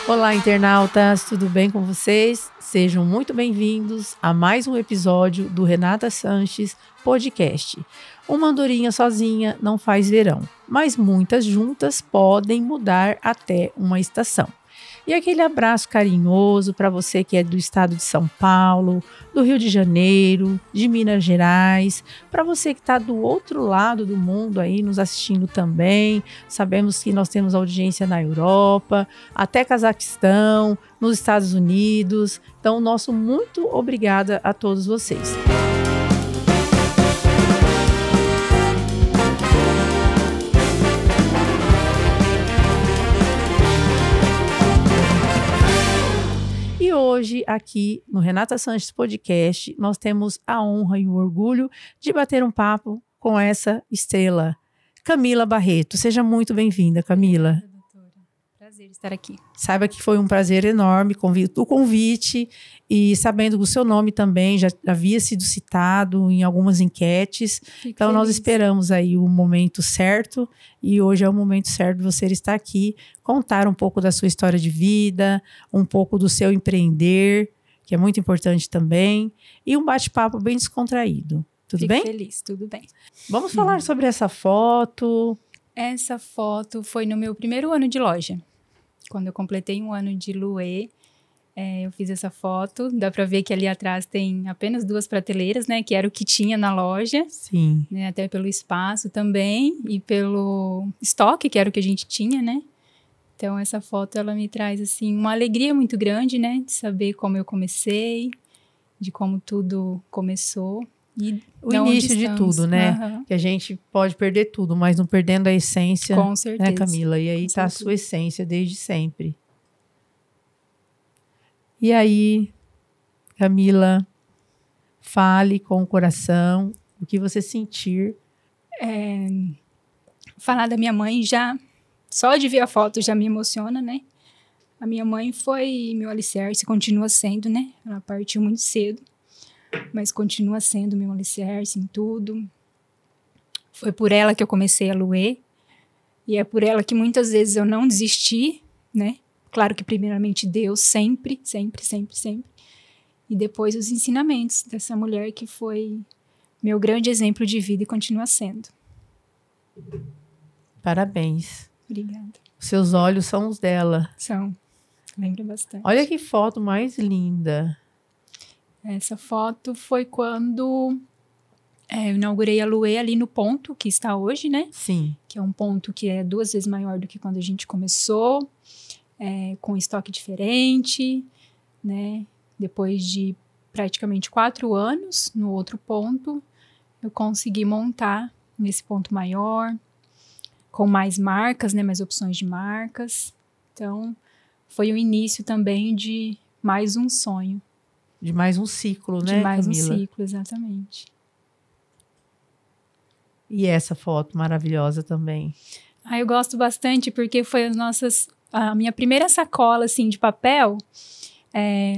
Olá, internautas, tudo bem com vocês? Sejam muito bem-vindos a mais um episódio do Renata Sanches Podcast. Uma andorinha sozinha não faz verão, mas muitas juntas podem mudar até uma estação. E aquele abraço carinhoso para você que é do estado de São Paulo, do Rio de Janeiro, de Minas Gerais, para você que está do outro lado do mundo aí nos assistindo também. Sabemos que nós temos audiência na Europa, até Cazaquistão, nos Estados Unidos. Então, nosso muito obrigada a todos vocês. E hoje, aqui no Renata Sanches Podcast, nós temos a honra e o orgulho de bater um papo com essa estrela, Camila Barreto. Seja muito bem-vinda, Camila. Obrigada, doutora. Prazer estar aqui. Saiba que foi um prazer enorme o convite e sabendo que o seu nome também já havia sido citado em algumas enquetes. Fico então, nós feliz. esperamos aí o momento certo e hoje é o momento certo de você estar aqui, contar um pouco da sua história de vida, um pouco do seu empreender, que é muito importante também, e um bate-papo bem descontraído. Tudo bem? Fico feliz, tudo bem. Vamos falar sobre essa foto. Essa foto foi no meu primeiro ano de loja. Quando eu completei um ano de Loué, eu fiz essa foto. Dá para ver que ali atrás tem apenas 2 prateleiras, né? Que era o que tinha na loja. Sim. Né, até pelo espaço também e pelo estoque, que era o que a gente tinha, né? Então, essa foto, ela me traz, assim, uma alegria muito grande, né? De saber como eu comecei, de como tudo começou. E o início de tudo, né? Uhum. Que a gente pode perder tudo, mas não perdendo a essência. Com certeza. Né, Camila? E aí está a sua essência desde sempre. E aí, Camila, fale com o coração o que você sentir. Falar da minha mãe já... Só de ver a foto já me emociona, né? A minha mãe foi meu alicerce, continua sendo, né? Ela partiu muito cedo, mas continua sendo meu alicerce em tudo. Foi por ela que eu comecei a Loué, e é por ela que muitas vezes eu não desisti, né? Claro que primeiramente Deus, sempre, sempre, sempre, sempre. E depois os ensinamentos dessa mulher que foi meu grande exemplo de vida e continua sendo. Parabéns. Obrigada. Os seus olhos são os dela. São. Lembra bastante. Olha que foto mais linda. Essa foto foi quando eu inaugurei a Loué ali no ponto que está hoje, né? Sim. Que é um ponto que é 2 vezes maior do que quando a gente começou, com estoque diferente, né? Depois de praticamente 4 anos no outro ponto, eu consegui montar nesse ponto maior, com mais marcas, né? Mais opções de marcas. Então, foi o início também de mais um sonho. De mais um ciclo, né, De mais Camila? um ciclo, exatamente. E essa foto maravilhosa também. Eu gosto bastante porque foi a minha primeira sacola, assim, de papel.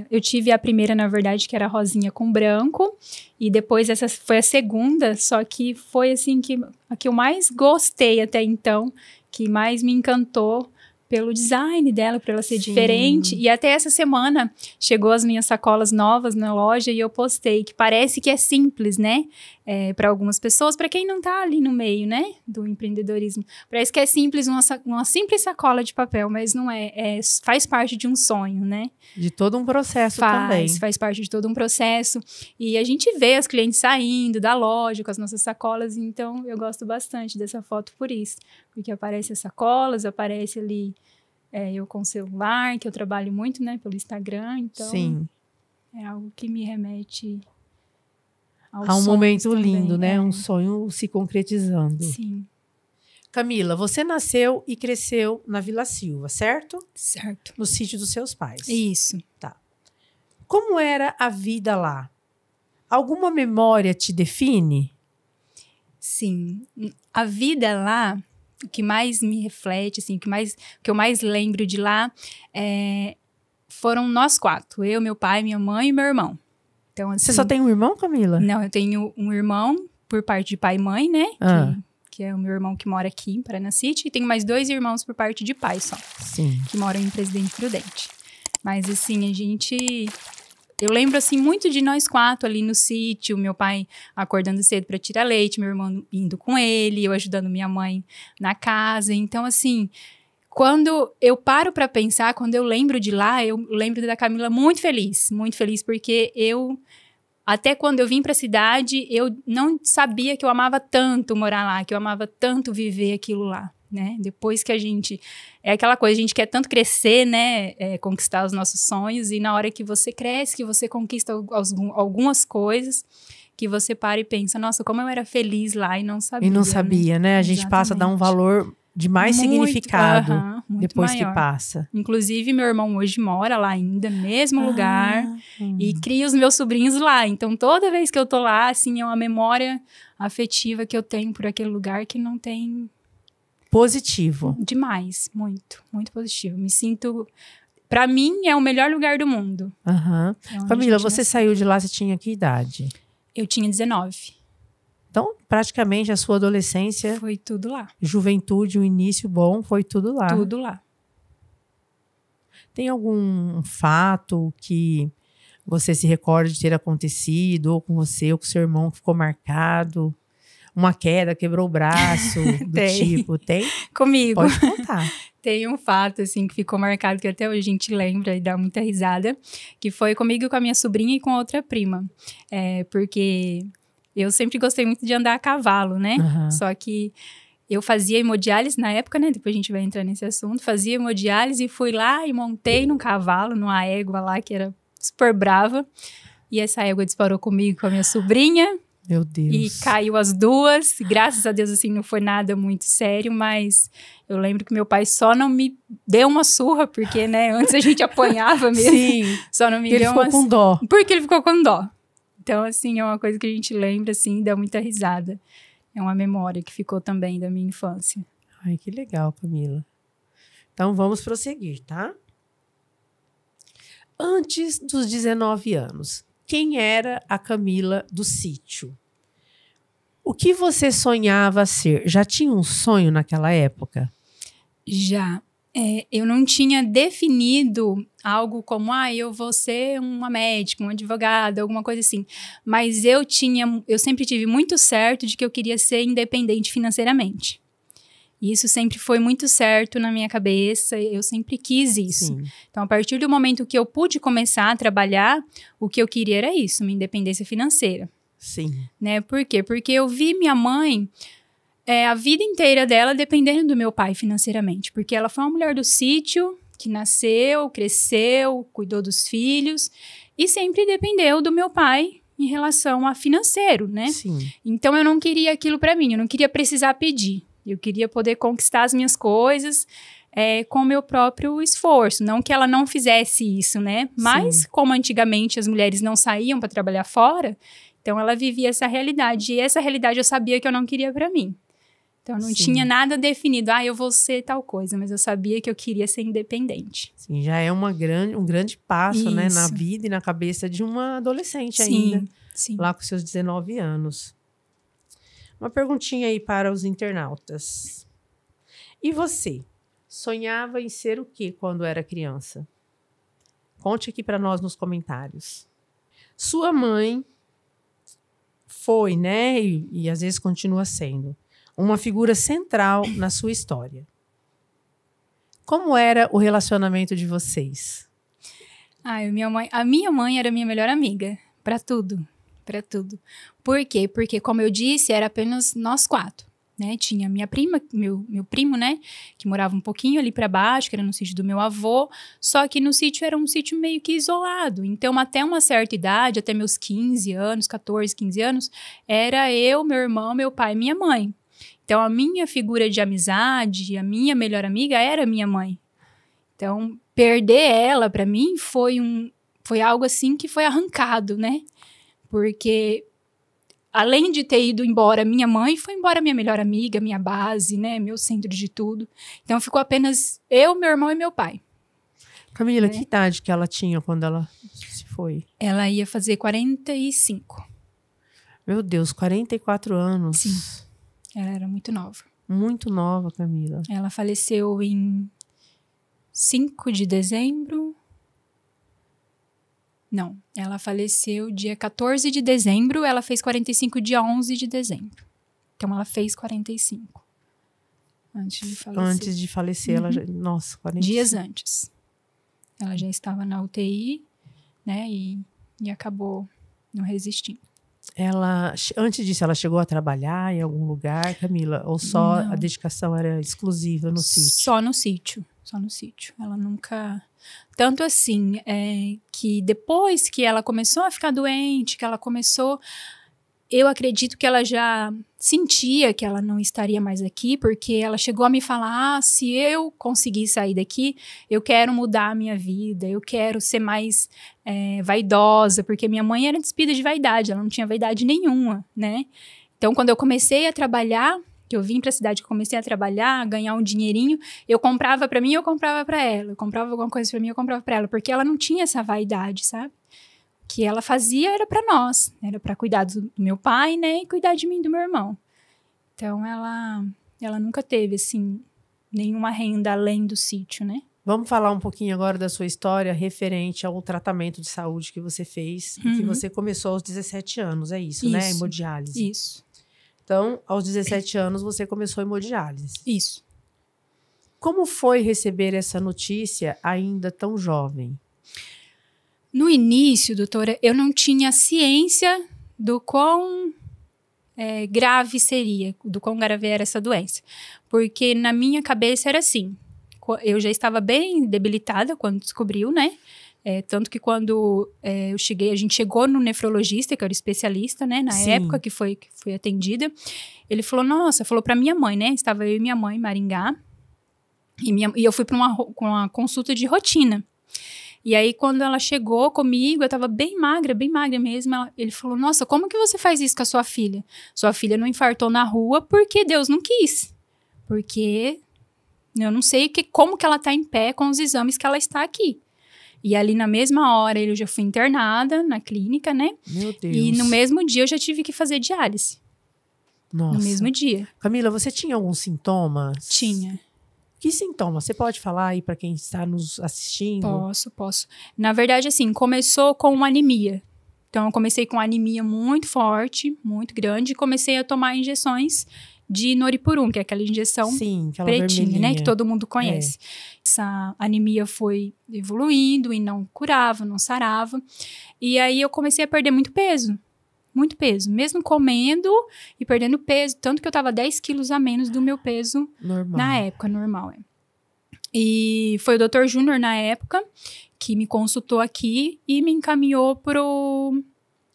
Eu tive a primeira, na verdade, que era rosinha com branco. E depois essa foi a segunda, só que foi, assim, a que eu mais gostei até então, que mais me encantou pelo design dela, por ela ser diferente. E até essa semana chegou as minhas sacolas novas na loja e eu postei, que parece que é simples, né? Para algumas pessoas, para quem não tá ali no meio, né? Do empreendedorismo. Parece que é simples, uma simples sacola de papel, mas não é. Faz parte de um sonho, né? De todo um processo também. Faz parte de todo um processo. E a gente vê os clientes saindo da loja com as nossas sacolas, então eu gosto bastante dessa foto por isso. Porque aparece as sacolas, aparece ali eu com o celular, que eu trabalho muito, né, pelo Instagram, então Sim. É algo que me remete a um momento também, lindo, né? Um sonho se concretizando. Sim. Camila, você nasceu e cresceu na Vila Silva, certo? Certo. No sítio dos seus pais. Isso. Tá. Como era a vida lá? Alguma memória te define? Sim. A vida lá, o que mais me reflete, assim, o que eu mais lembro de lá foram nós 4. Eu, meu pai, minha mãe e meu irmão. Então, assim, você só tem um irmão, Camila? Não, eu tenho um irmão por parte de pai e mãe, né? Ah. que é o meu irmão que mora aqui em Paranacite, e tenho mais 2 irmãos por parte de pai só, Sim. que moram em Presidente Prudente. Mas assim, eu lembro assim muito de nós 4 ali no sítio, meu pai acordando cedo para tirar leite, meu irmão indo com ele, eu ajudando minha mãe na casa. Então assim, quando eu paro para pensar, quando eu lembro de lá, eu lembro da Camila muito feliz porque até quando eu vim para a cidade, eu não sabia que eu amava tanto morar lá, que eu amava tanto viver aquilo lá, né? Depois que é aquela coisa, a gente quer tanto crescer, né? Conquistar os nossos sonhos, e na hora que você cresce, que você conquista algumas coisas, que você para e pensa, nossa, como eu era feliz lá e não sabia. E não sabia, né? A gente passa a dar um valor de mais significado depois maior. que passa. Inclusive, meu irmão hoje mora lá ainda, mesmo lugar, e cria os meus sobrinhos lá. Então, toda vez que eu tô lá, assim, é uma memória afetiva que eu tenho por aquele lugar que não tem... Positivo. Demais, muito, muito positivo. Me sinto... Pra mim, é o melhor lugar do mundo. Camila, você saiu de lá, você tinha que idade? Eu tinha 19. Então, praticamente, a sua adolescência... Foi tudo lá. Juventude, um início bom, foi tudo lá. Tudo lá. Tem algum fato que você se recorda de ter acontecido, ou com você, ou com seu irmão, que ficou marcado? Uma queda, quebrou o braço, tem? Comigo. Pode contar. Tem um fato, assim, que ficou marcado, que até hoje a gente lembra e dá muita risada, que foi comigo, com a minha sobrinha e com a outra prima. Porque... eu sempre gostei muito de andar a cavalo, né? Só que eu fazia hemodiálise na época, né? Depois a gente vai entrar nesse assunto. Fazia hemodiálise e fui lá e montei num cavalo, numa égua lá, que era super brava. E essa égua disparou comigo, com a minha sobrinha. Meu Deus. E caiu as duas. Graças a Deus, assim, não foi nada muito sério, mas eu lembro que meu pai só não me deu uma surra, porque, né? Antes a gente apanhava mesmo. Sim. Só não me deu uma... Ele ficou com dó. Porque ele ficou com dó. Então, assim, é uma coisa que a gente lembra, assim, dá muita risada. É uma memória que ficou também da minha infância. Ai, que legal, Camila. Então, vamos prosseguir, tá? Antes dos 19 anos, quem era a Camila do sítio? O que você sonhava ser? Já tinha um sonho naquela época? Já. Eu não tinha definido algo como, eu vou ser uma médica, uma advogada, alguma coisa assim. Mas eu sempre tive muito certo de que eu queria ser independente financeiramente. E isso sempre foi muito certo na minha cabeça, eu sempre quis isso. Sim. Então, a partir do momento que eu pude começar a trabalhar, o que eu queria era isso, uma independência financeira. Sim. Né? Por quê? Porque eu vi minha mãe... a vida inteira dela dependendo do meu pai financeiramente, porque ela foi uma mulher do sítio, que nasceu, cresceu, cuidou dos filhos, e sempre dependeu do meu pai em relação a financeiro, né? Sim. Então, eu não queria aquilo para mim, eu não queria precisar pedir, eu queria poder conquistar as minhas coisas com o meu próprio esforço, não que ela não fizesse isso, né? Mas, como antigamente as mulheres não saíam para trabalhar fora, então ela vivia essa realidade, e essa realidade eu sabia que eu não queria para mim. Então, não tinha nada definido. Eu vou ser tal coisa. Mas eu sabia que eu queria ser independente. Sim, já é um grande passo, né? Na vida e na cabeça de uma adolescente ainda. Sim. Lá com seus 19 anos. Uma perguntinha aí para os internautas. E você? Sonhava em ser o quê quando era criança? Conte aqui para nós nos comentários. Sua mãe foi, né? E às vezes continua sendo uma figura central na sua história. Como era o relacionamento de vocês? A minha mãe era minha melhor amiga, para tudo. Por quê? Porque, como eu disse, era apenas nós 4, né? Tinha minha prima, meu primo, né? Que morava um pouquinho ali para baixo, que era no sítio do meu avô. Só que no sítio era um sítio meio que isolado. Então, até uma certa idade, até meus 15 anos, 14, 15 anos, era eu, meu irmão, meu pai e minha mãe. Então, a minha figura de amizade, a minha melhor amiga era minha mãe. Então, perder ela, para mim, foi algo assim que foi arrancado, né? Porque, além de ter ido embora minha mãe, foi embora minha melhor amiga, minha base, né? Meu centro de tudo. Então, ficou apenas eu, meu irmão e meu pai. Camila, que idade que ela tinha quando ela se foi? Ela ia fazer 45. Meu Deus, 44 anos. Sim. Ela era muito nova. Muito nova, Camila. Ela faleceu em 5 de dezembro. Não, ela faleceu dia 14 de dezembro, ela fez 45 dia 11 de dezembro. Então, ela fez 45. Antes de falecer. Antes de falecer, ela já... Nossa, 45. Dias antes. Ela já estava na UTI, né? E acabou não resistindo. Ela, antes disso, ela chegou a trabalhar em algum lugar, Camila? Ou só Não. a dedicação era exclusiva no sítio? Só no sítio. Só no sítio. Ela nunca... Tanto assim, que depois que ela começou a ficar doente, que ela começou... Eu acredito que ela já sentia que ela não estaria mais aqui, porque ela chegou a me falar, se eu conseguir sair daqui, eu quero mudar a minha vida, eu quero ser mais vaidosa, porque minha mãe era despida de vaidade, ela não tinha vaidade nenhuma, né? Então, quando eu comecei a trabalhar, que eu vim para a cidade, que eu comecei a trabalhar, ganhar um dinheirinho, eu comprava para mim, eu comprava para ela, eu comprava alguma coisa para mim, eu comprava para ela, porque ela não tinha essa vaidade, sabe? Que ela fazia era para nós, era para cuidar do meu pai, né, e cuidar de mim e do meu irmão. Então, ela nunca teve, assim, nenhuma renda além do sítio, né? Vamos falar um pouquinho agora da sua história referente ao tratamento de saúde que você fez, e que você começou aos 17 anos, é isso, né? Hemodiálise. Isso. Então, aos 17 anos, você começou a hemodiálise. Isso. Como foi receber essa notícia ainda tão jovem? No início, doutora, eu não tinha ciência do quão grave seria, do quão grave era essa doença. Porque na minha cabeça era assim, eu já estava bem debilitada quando descobriu, né? Tanto que quando eu cheguei, a gente chegou no nefrologista, que era o especialista, né? Na época que fui atendida. Ele falou pra minha mãe, né? Estava eu e minha mãe em Maringá. E eu fui para uma consulta de rotina. E aí, quando ela chegou comigo, eu tava bem magra mesmo. Ele falou, nossa, como que você faz isso com a sua filha? Sua filha não infartou na rua porque Deus não quis. Porque eu não sei como que ela tá em pé com os exames que ela está aqui. E ali, na mesma hora, eu já fui internada na clínica, né? Meu Deus. E no mesmo dia, eu já tive que fazer diálise. Nossa. No mesmo dia. Camila, você tinha alguns sintomas? Tinha. Que sintomas? Você pode falar aí para quem está nos assistindo? Posso. Na verdade, assim, começou com uma anemia. Então, eu comecei com uma anemia muito forte, muito grande, e comecei a tomar injeções de Noripurum, que é aquela injeção pretinha, né? Que todo mundo conhece. Essa anemia foi evoluindo e não curava, não sarava. E aí, eu comecei a perder muito peso. Muito peso, mesmo comendo e perdendo peso, tanto que eu tava 10 quilos a menos do meu peso normal. Na época, normal. E foi o Dr. Júnior, na época, que me consultou aqui e me encaminhou pro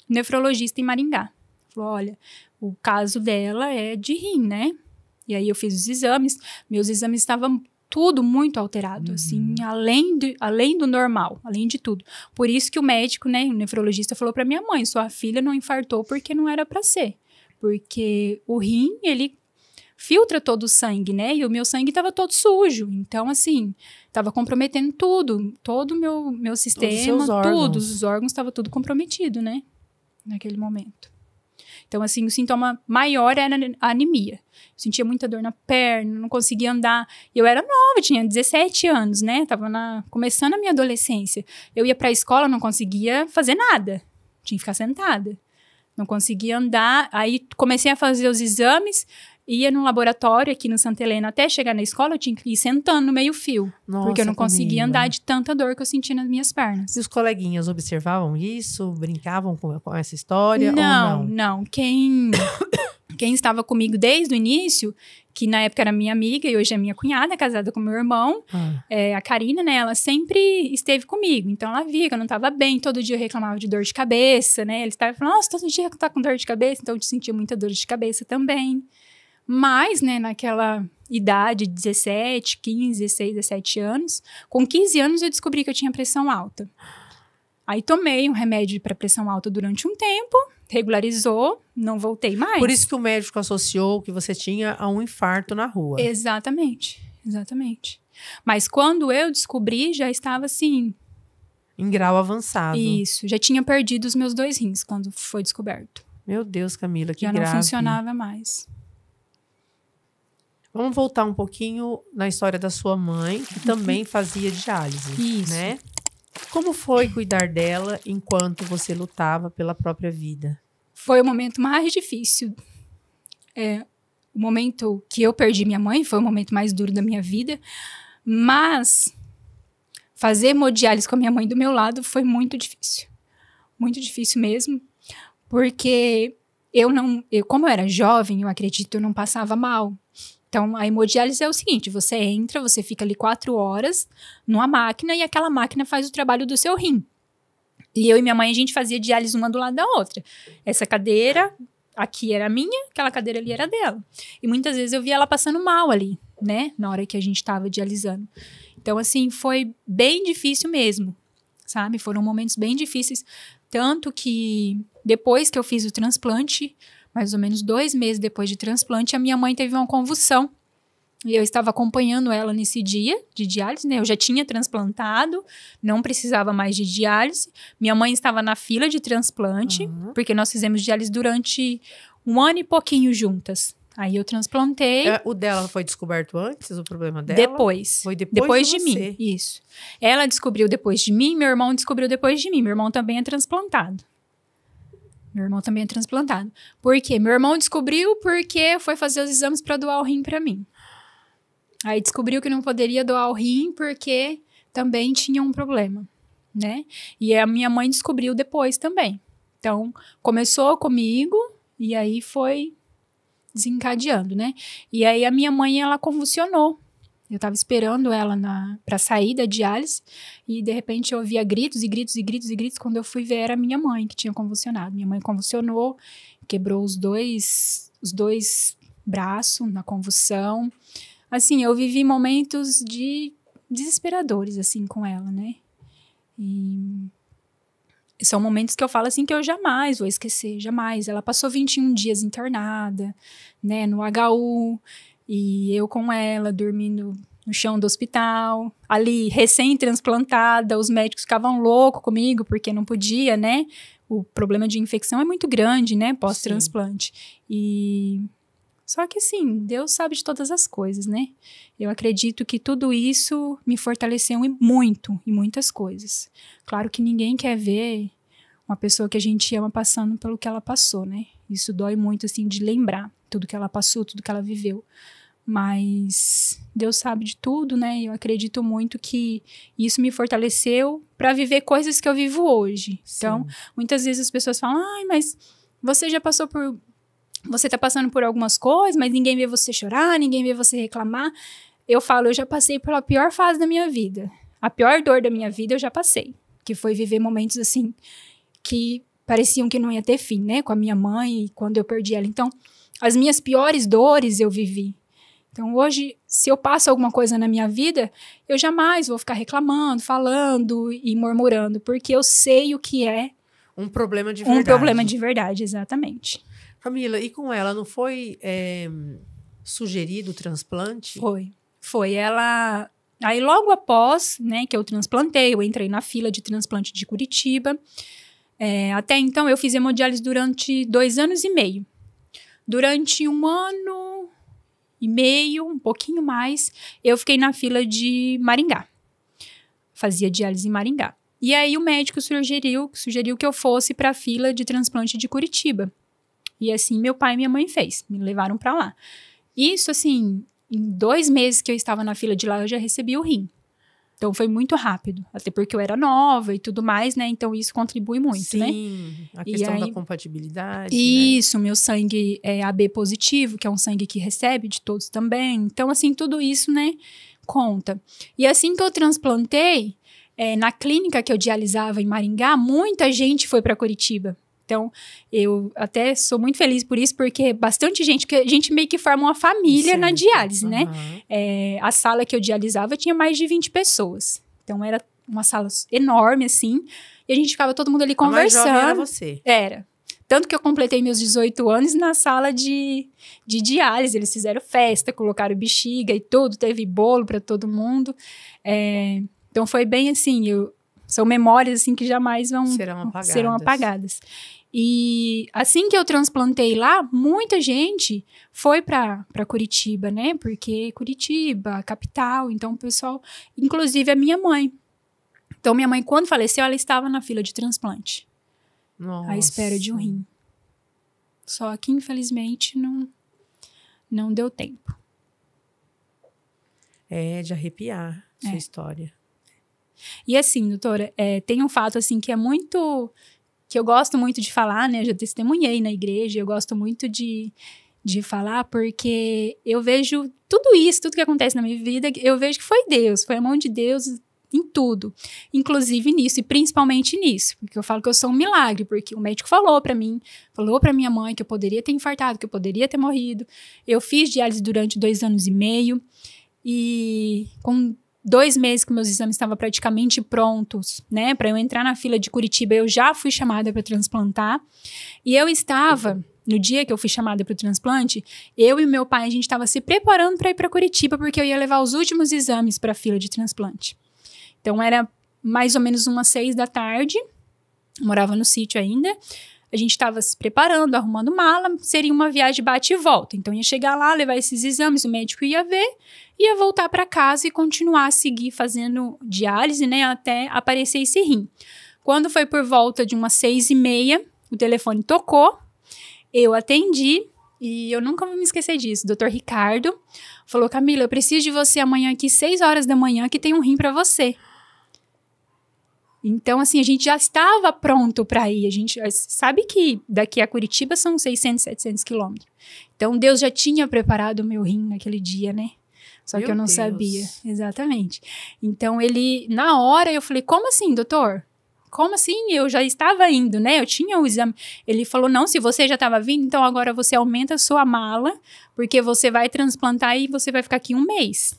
nefrologista em Maringá. Falou, olha, o caso dela é de rim, né? E aí eu fiz os exames, meus exames estavam tudo muito alterado, assim, além do normal, além de tudo. Por isso que o médico, né, o nefrologista falou pra minha mãe, sua filha não infartou porque não era pra ser. Porque o rim, ele filtra todo o sangue, né, e o meu sangue tava todo sujo. Então, assim, tava comprometendo tudo, todo o meu sistema, todos os órgãos tava tudo comprometido, né, naquele momento. Então, assim, o sintoma maior era a anemia. Eu sentia muita dor na perna, não conseguia andar. Eu era nova, tinha 17 anos, né? Tava começando a minha adolescência. Eu ia pra escola, não conseguia fazer nada. Tinha que ficar sentada. Não conseguia andar. Aí, comecei a fazer os exames. Ia no laboratório aqui no Santa Helena. Até chegar na escola, eu tinha que ir sentando no meio-fio. Porque eu não conseguia andar de tanta dor que eu sentia nas minhas pernas. E os coleguinhas observavam isso? Brincavam com essa história? Não. Quem estava comigo desde o início, que na época era minha amiga e hoje é minha cunhada, casada com meu irmão, a Karina, né? Ela sempre esteve comigo. Então, ela via que eu não estava bem. Todo dia eu reclamava de dor de cabeça, né? Eles estavam falando, nossa, todo dia tá com dor de cabeça. Então, eu sentia muita dor de cabeça também. Mas, né, naquela idade, 17, 15, 16, 17 anos, com 15 anos eu descobri que eu tinha pressão alta. Aí tomei um remédio para pressão alta durante um tempo, regularizou, não voltei mais. Por isso que o médico associou que você tinha a um infarto na rua. Exatamente. Mas quando eu descobri, já estava assim... Em grau avançado. Isso, já tinha perdido os meus 2 rins quando foi descoberto. Meu Deus, Camila, que grave. Já não funcionava mais. Vamos voltar um pouquinho na história da sua mãe, que também fazia diálise, Isso. né? Como foi cuidar dela enquanto você lutava pela própria vida? Foi o momento mais difícil. O momento que eu perdi minha mãe foi o momento mais duro da minha vida, mas fazer hemodiálise com a minha mãe do meu lado foi muito difícil. Muito difícil mesmo, porque como eu era jovem, eu acredito, eu não passava mal. Então, a hemodiálise é o seguinte, você entra, você fica ali 4 horas numa máquina e aquela máquina faz o trabalho do seu rim. E eu e minha mãe, a gente fazia diálise uma do lado da outra. Essa cadeira aqui era minha, aquela cadeira ali era dela. E muitas vezes eu via ela passando mal ali, né? Na hora que a gente estava dialisando. Então, assim, foi bem difícil mesmo, sabe? Foram momentos bem difíceis. Tanto que depois que eu fiz o transplante, mais ou menos 2 meses depois de transplante, a minha mãe teve uma convulsão. E eu estava acompanhando ela nesse dia de diálise, né? Eu já tinha transplantado, não precisava mais de diálise. Minha mãe estava na fila de transplante, porque nós fizemos diálise durante 1 ano e pouquinho juntas. Aí eu transplantei. O dela foi descoberto antes, o problema dela? Depois. Foi depois de você. mim, isso. Ela descobriu depois de mim, meu irmão descobriu depois de mim. Meu irmão também é transplantado. Por quê? Meu irmão descobriu porque foi fazer os exames para doar o rim para mim. Aí descobriu que não poderia doar o rim porque também tinha um problema, né? E a minha mãe descobriu depois também. Então, começou comigo e aí foi desencadeando, né? E aí a minha mãe, ela convulsionou. Eu tava esperando ela pra sair da diálise e de repente eu ouvia gritos e gritos e gritos e gritos. Quando eu fui ver, era minha mãe que tinha convulsionado. Minha mãe convulsionou, quebrou os dois braços na convulsão. Assim, eu vivi momentos desesperadores, assim, com ela, né? E são momentos que eu falo, assim, que eu jamais vou esquecer, jamais. Ela passou 21 dias internada, né, no HU, e eu com ela, dormindo no chão do hospital, ali, recém-transplantada, os médicos ficavam loucos comigo, porque não podia, né? O problema de infecção é muito grande, né, pós-transplante. Só que, assim, Deus sabe de todas as coisas, né? Eu acredito que tudo isso me fortaleceu muito, em muitas coisas. Claro que ninguém quer ver uma pessoa que a gente ama passando pelo que ela passou, né? Isso dói muito, assim, de lembrar tudo que ela passou, tudo que ela viveu. Mas Deus sabe de tudo, né? Eu acredito muito que isso me fortaleceu para viver coisas que eu vivo hoje. Sim. Então, muitas vezes as pessoas falam, mas você já passou por... Você tá passando por algumas coisas, mas ninguém vê você chorar, ninguém vê você reclamar. Eu falo, eu já passei pela pior fase da minha vida. A pior dor da minha vida eu já passei. Que foi viver momentos, assim, que pareciam que não ia ter fim, né? Com a minha mãe, quando eu perdi ela. Então, as minhas piores dores eu vivi. Então, hoje, se eu passo alguma coisa na minha vida, eu jamais vou ficar reclamando, falando e murmurando, porque eu sei o que é um problema de verdade. Um problema de verdade, exatamente. Camila, e com ela, não foi sugerido o transplante? Foi. Ela... Aí, logo após, né, que eu transplantei, eu entrei na fila de transplante de Curitiba. Até então, eu fiz hemodiálise durante 2 anos e meio. Durante 1 ano e meio, um pouquinho mais, eu fiquei na fila de Maringá. Fazia diálise em Maringá. E aí, o médico sugeriu que eu fosse para a fila de transplante de Curitiba. E assim, meu pai e minha mãe me levaram para lá. Isso, assim, em 2 meses que eu estava na fila de lá, eu já recebi o rim. Então, foi muito rápido. Até porque eu era nova e tudo mais, né? Então, isso contribui muito, sim, né? Sim, a questão da compatibilidade. Isso, né? Meu sangue é AB positivo, que é um sangue que recebe de todos também. Então, assim, tudo isso, né, conta. E assim que eu transplantei, na clínica que eu dialisava em Maringá, muita gente foi para Curitiba. Então, eu até sou muito feliz por isso, porque bastante gente, que a gente meio que forma uma família na diálise, né? A sala que eu dialisava tinha mais de 20 pessoas. Então, era uma sala enorme, assim, e a gente ficava todo mundo ali conversando. A mais jovem era você? Era. Tanto que eu completei meus 18 anos na sala de diálise. Eles fizeram festa, colocaram bexiga e tudo, teve bolo para todo mundo. Então, foi bem assim, são memórias assim que jamais serão apagadas. E assim que eu transplantei lá, muita gente foi para Curitiba, né? Porque Curitiba, capital, então o pessoal, inclusive a minha mãe. Então minha mãe, quando faleceu, ela estava na fila de transplante. Nossa. À espera de um rim. Só que, infelizmente, não deu tempo. É de arrepiar sua história. E assim, doutora, tem um fato assim que é muito... que eu gosto muito de falar, né? Eu já testemunhei na igreja, eu gosto muito de falar, porque eu vejo tudo isso, tudo que acontece na minha vida, eu vejo que foi Deus, foi a mão de Deus em tudo, inclusive nisso, e principalmente nisso, porque eu falo que eu sou um milagre, porque o médico falou pra mim, falou pra minha mãe que eu poderia ter infartado, que eu poderia ter morrido. Eu fiz diálise durante 2 anos e meio, e com 2 meses que meus exames estavam praticamente prontos, né, para eu entrar na fila de Curitiba, eu já fui chamada para transplantar, e eu estava, no dia que eu fui chamada para o transplante, eu e meu pai, a gente estava se preparando para ir para Curitiba, porque eu ia levar os últimos exames para a fila de transplante. Então, era mais ou menos umas 6 da tarde, morava no sítio ainda, a gente estava se preparando, arrumando mala, seria uma viagem bate e volta. Então, ia chegar lá, levar esses exames, o médico ia ver, ia voltar para casa e continuar a seguir fazendo diálise, né, até aparecer esse rim. Quando foi por volta de umas 6h30, o telefone tocou, eu atendi, e eu nunca vou me esquecer disso. O Dr. Ricardo falou: Camila, eu preciso de você amanhã aqui, 6 horas da manhã, que tem um rim para você. Então, assim, a gente já estava pronto para ir. A gente sabe que daqui a Curitiba são 600, 700 quilômetros. Então, Deus já tinha preparado o meu rim naquele dia, né? Só que eu não sabia. Exatamente. Então, na hora, eu falei: como assim, doutor? Como assim? Eu já estava indo, né? Eu tinha o exame. Ele falou: não, se você já estava vindo, então agora você aumenta a sua mala, porque você vai transplantar e você vai ficar aqui 1 mês.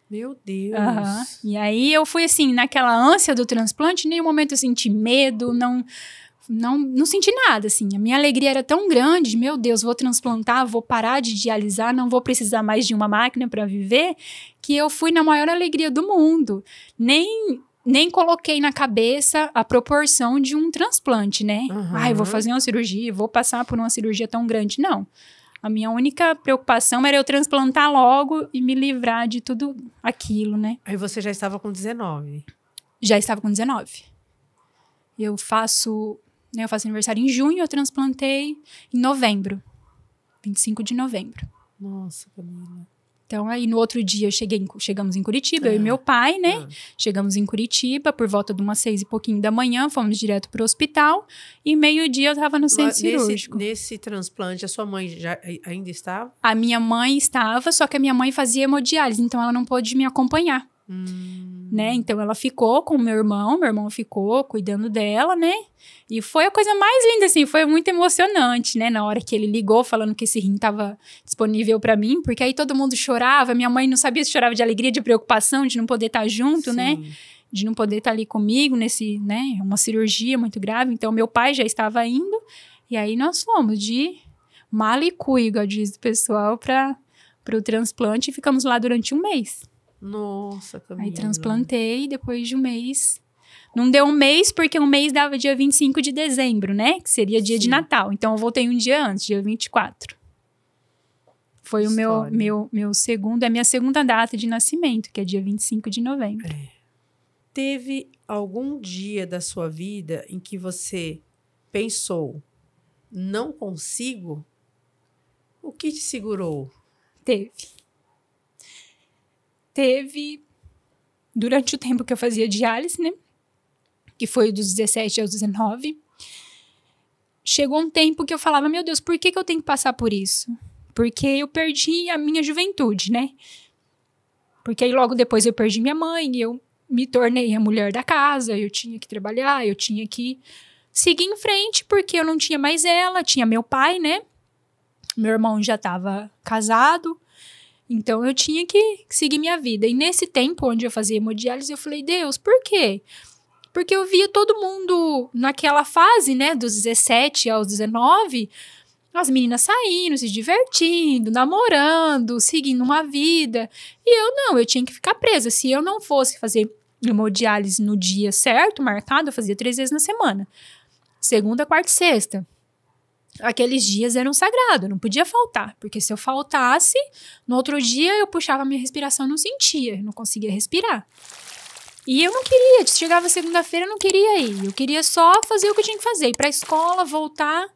Meu Deus. E aí eu fui assim, naquela ânsia do transplante, em nenhum momento eu senti medo, não senti nada, assim. A minha alegria era tão grande, meu Deus, vou transplantar, vou parar de dialisar, não vou precisar mais de uma máquina para viver, que eu fui na maior alegria do mundo. Nem coloquei na cabeça a proporção de um transplante, né? Ai, vou fazer uma cirurgia, vou passar por uma cirurgia tão grande. Não. A minha única preocupação era eu transplantar logo e me livrar de tudo aquilo, né? Aí você já estava com 19? Já estava com 19. Eu faço aniversário em junho, eu transplantei em novembro. 25 de novembro. Nossa, Camila. Então, aí no outro dia chegamos em Curitiba, eu e meu pai, né? Chegamos em Curitiba por volta de umas 6 e pouquinho da manhã, fomos direto pro hospital e meio-dia eu tava no centro cirúrgico. Nesse transplante, a sua mãe ainda estava? A minha mãe estava, só que a minha mãe fazia hemodiálise, então ela não pôde me acompanhar. Né? Então ela ficou com o meu irmão ficou cuidando dela, né? E foi a coisa mais linda, assim, foi muito emocionante, né? Na hora que ele ligou falando que esse rim estava disponível para mim, porque aí todo mundo chorava, minha mãe não sabia se chorava de alegria, de preocupação, de não poder estar junto, né? De não poder estar ali comigo nesse, né? Uma cirurgia muito grave, então meu pai já estava indo, e aí nós fomos de mala e cuia, igual diz o pessoal, para o transplante e ficamos lá durante 1 mês. Nossa, Camila. Aí transplantei, depois de 1 mês. Não deu 1 mês, porque 1 mês dava dia 25 de dezembro, né? Que seria dia de Natal. Então, eu voltei um dia antes, dia 24. Foi o meu segundo, a minha segunda data de nascimento, que é dia 25 de novembro. Teve algum dia da sua vida em que você pensou: não consigo? O que te segurou? Teve durante o tempo que eu fazia diálise, né? Que foi dos 17 aos 19. Chegou um tempo que eu falava: meu Deus, por que eu tenho que passar por isso? Porque eu perdi a minha juventude, né? Porque aí logo depois eu perdi minha mãe, e eu me tornei a mulher da casa, eu tinha que trabalhar, eu tinha que seguir em frente, porque eu não tinha mais ela, tinha meu pai, né? Meu irmão já estava casado, então eu tinha que seguir minha vida. E nesse tempo onde eu fazia hemodiálise, eu falei: Deus, por quê? Porque eu via todo mundo naquela fase, né, dos 17 aos 19, as meninas saindo, se divertindo, namorando, seguindo uma vida. E eu tinha que ficar presa. Se eu não fosse fazer hemodiálise no dia certo, marcado, eu fazia 3 vezes na semana. segunda, quarta e sexta. Aqueles dias eram sagrados, não podia faltar, porque se eu faltasse, no outro dia eu puxava minha respiração, não sentia, não conseguia respirar. E eu não queria, chegava segunda-feira, eu não queria ir, eu queria só fazer o que eu tinha que fazer, ir pra escola, voltar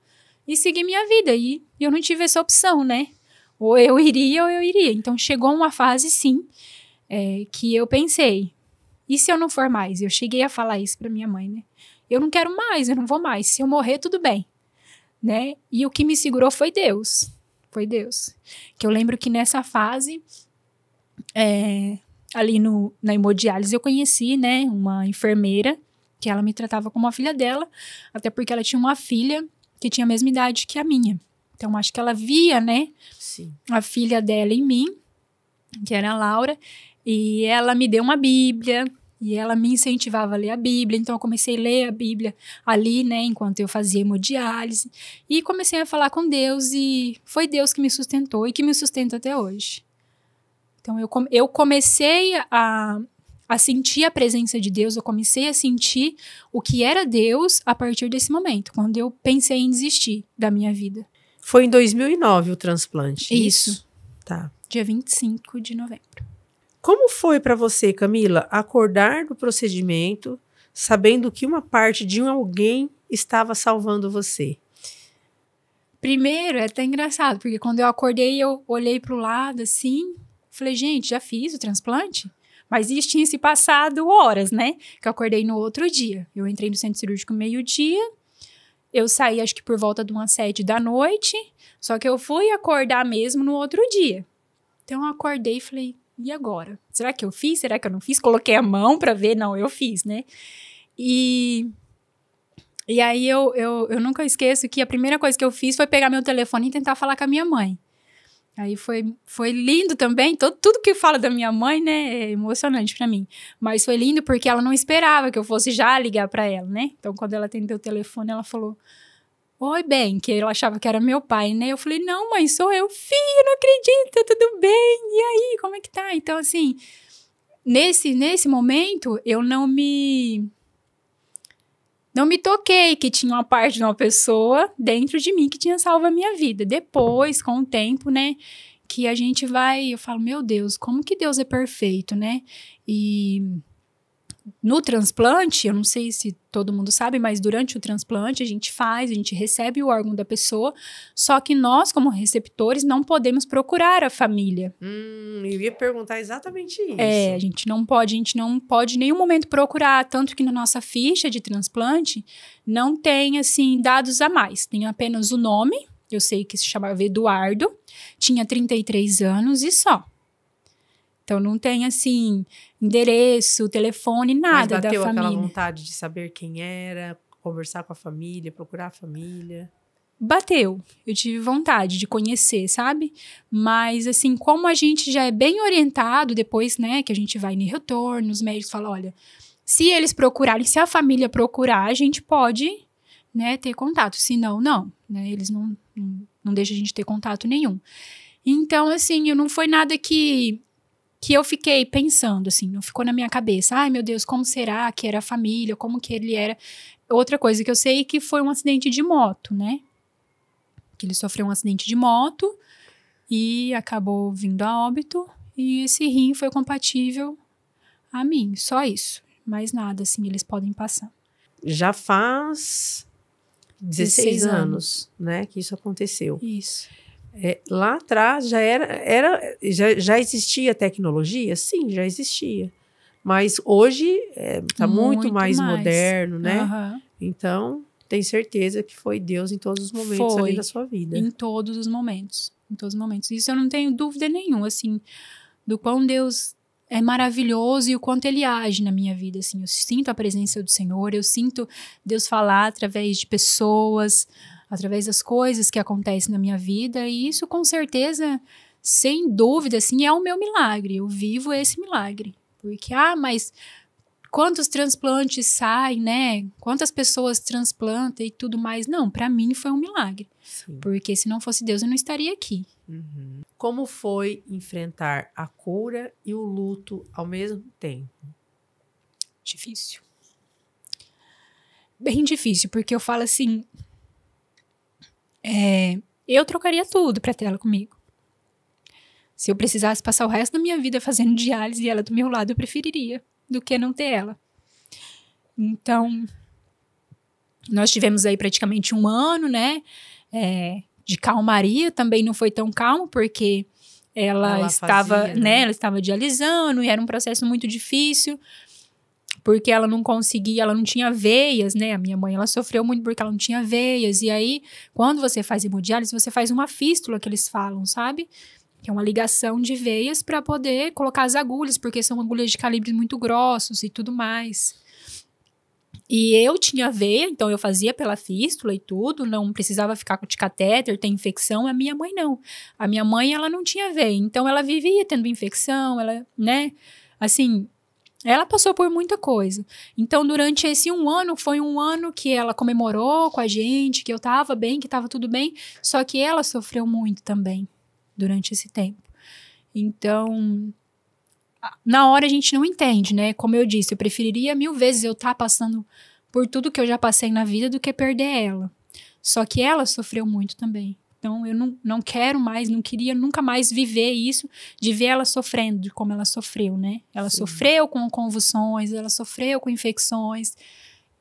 e seguir minha vida, e eu não tive essa opção, né? Ou eu iria ou eu iria. Então chegou uma fase, sim, que eu pensei, e se eu não for mais? Eu cheguei a falar isso pra minha mãe, né? Eu não quero mais, eu não vou mais, se eu morrer, tudo bem. Né? E o que me segurou foi Deus. Foi Deus. Que eu lembro que nessa fase, ali na hemodiálise, eu conheci, né, uma enfermeira, que ela me tratava como a filha dela, até porque ela tinha uma filha que tinha a mesma idade que a minha. Então, acho que ela via, né, Sim. a filha dela em mim, que era a Laura, e ela me deu uma Bíblia, e ela me incentivava a ler a Bíblia, então eu comecei a ler a Bíblia ali, né, enquanto eu fazia hemodiálise, e comecei a falar com Deus, e foi Deus que me sustentou e que me sustenta até hoje. Então eu comecei a sentir a presença de Deus, eu comecei a sentir o que era Deus a partir desse momento, quando eu pensei em desistir da minha vida. Foi em 2009 o transplante? Isso. Tá. Dia 25 de novembro. Como foi para você, Camila, acordar do procedimento sabendo que uma parte de alguém estava salvando você? Primeiro, é até engraçado, porque quando eu acordei, eu olhei pro lado, assim, falei, gente, já fiz o transplante? Mas isso tinha se passado horas, né? Que eu acordei no outro dia. Eu entrei no centro cirúrgico meio-dia, eu saí, acho que por volta de umas 7 da noite, só que eu fui acordar mesmo no outro dia. Então, eu acordei e falei, e agora? Será que eu fiz? Será que eu não fiz? Coloquei a mão pra ver. Não, eu fiz, né? E aí eu nunca esqueço que a primeira coisa que eu fiz foi pegar meu telefone e tentar falar com a minha mãe. Aí foi lindo também. Tudo que fala da minha mãe, né, é emocionante pra mim. Mas foi lindo porque ela não esperava que eu fosse já ligar pra ela, né? Então, quando ela atendeu o telefone, ela falou... Oi, bem, que ela achava que era meu pai, né? Eu falei, não, mãe, sou eu. Filho, não acredito, tudo bem? E aí, como é que tá? Então, assim, nesse momento, eu não me toquei que tinha uma parte de uma pessoa dentro de mim que tinha salvo a minha vida. Depois, com o tempo, né, que a gente vai... Eu falo, meu Deus, como que Deus é perfeito, né? E... no transplante, eu não sei se todo mundo sabe, mas durante o transplante a gente recebe o órgão da pessoa, só que nós, como receptores, não podemos procurar a família. Eu ia perguntar exatamente isso. A gente não pode em nenhum momento procurar, tanto que na nossa ficha de transplante não tem, assim, dados a mais, tem apenas o nome, eu sei que se chamava Eduardo, tinha 33 anos e só. Então, não tem, assim, endereço, telefone, nada da família. Mas bateu aquela vontade de saber quem era, conversar com a família, procurar a família? Bateu. Eu tive vontade de conhecer, sabe? Mas, assim, como a gente já é bem orientado depois, né, que a gente vai em retorno, os médicos falam, olha, se eles procurarem, se a família procurar, a gente pode, né, ter contato. Se não, não. Né? Eles não deixam a gente ter contato nenhum. Então, assim, não foi nada que eu fiquei pensando, assim, não ficou na minha cabeça. Ai, meu Deus, como será que era a família? Como que ele era? Outra coisa que eu sei é que foi um acidente de moto, né? Que ele sofreu um acidente de moto e acabou vindo a óbito. E esse rim foi compatível a mim, só isso. Mais nada, assim, eles podem passar. Já faz 16 anos, né, que isso aconteceu. Isso. Lá atrás já existia tecnologia? Sim, já existia. Mas hoje está muito mais moderno, né? Uhum. Então, tenho certeza que foi Deus em todos os momentos ali da sua vida. Em todos os momentos. Em todos os momentos. Isso eu não tenho dúvida nenhuma, assim, do quão Deus é maravilhoso e o quanto Ele age na minha vida, assim. Eu sinto a presença do Senhor, eu sinto Deus falar através de pessoas, através das coisas que acontecem na minha vida, e isso com certeza, sem dúvida, assim, é o meu milagre. Eu vivo esse milagre. Porque, mas quantos transplantes saem, né? Quantas pessoas transplantam e tudo mais. Não, para mim foi um milagre. Sim. Porque se não fosse Deus, eu não estaria aqui. Uhum. Como foi enfrentar a cura e o luto ao mesmo tempo? Difícil. bem difícil, porque eu falo assim, eu trocaria tudo pra ter ela comigo. Se eu precisasse passar o resto da minha vida fazendo diálise e ela do meu lado, eu preferiria do que não ter ela. Então, nós tivemos aí praticamente 1 ano, né, de calmaria. Também não foi tão calmo, porque ela estava, fazia, né, ela estava dialisando e era um processo muito difícil, porque ela não conseguia, ela não tinha veias, né? A minha mãe, ela sofreu muito porque ela não tinha veias. E aí, quando você faz hemodiálise, você faz uma fístula, que eles falam, sabe? Que é uma ligação de veias para poder colocar as agulhas, porque são agulhas de calibres muito grossos e tudo mais. E eu tinha veia, então eu fazia pela fístula e tudo, não precisava ficar de catéter, ter infecção. A minha mãe não. A minha mãe, ela não tinha veia, então ela vivia tendo infecção, ela, né? Assim, ela passou por muita coisa. Então, durante esse 1 ano, foi 1 ano que ela comemorou com a gente, que eu tava bem, que tava tudo bem, só que ela sofreu muito também durante esse tempo. Então, na hora a gente não entende, né? Como eu disse, eu preferiria 1000 vezes eu estar passando por tudo que eu já passei na vida do que perder ela. Só que ela sofreu muito também. Então, eu não quero mais, não queria nunca mais viver isso, de ver ela sofrendo, de como ela sofreu, né? Ela sofreu com convulsões, ela sofreu com infecções,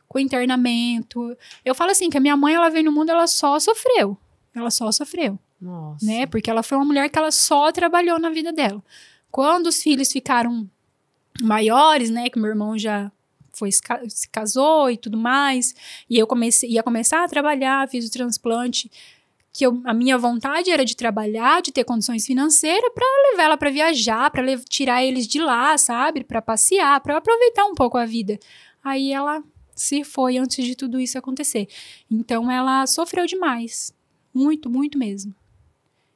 com internamento. Eu falo assim, que a minha mãe, ela veio no mundo, ela só sofreu. Ela só sofreu. Nossa. Né? Porque ela foi uma mulher que ela só trabalhou na vida dela. Quando os filhos ficaram maiores, né? Que meu irmão já se casou e tudo mais, e eu ia começar a trabalhar, fiz o transplante, que a minha vontade era de trabalhar, de ter condições financeiras para levar ela para viajar, para tirar eles de lá, sabe? Para passear, para aproveitar um pouco a vida. Aí ela se foi antes de tudo isso acontecer. Então ela sofreu demais. Muito, muito mesmo.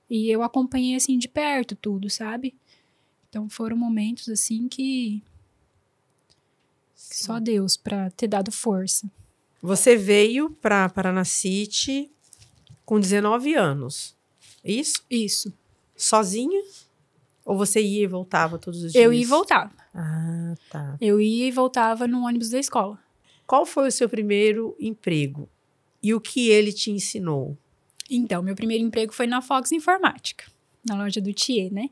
E eu acompanhei assim de perto tudo, sabe? Então foram momentos assim que só Deus para ter dado força. Você veio para Paranacite com 19 anos, isso? Isso. Sozinha? Ou você ia e voltava todos os dias? Eu ia e voltava. Ah, tá. Eu ia e voltava no ônibus da escola. Qual foi o seu primeiro emprego? E o que ele te ensinou? Então, meu primeiro emprego foi na Fox Informática, na loja do Thier, né?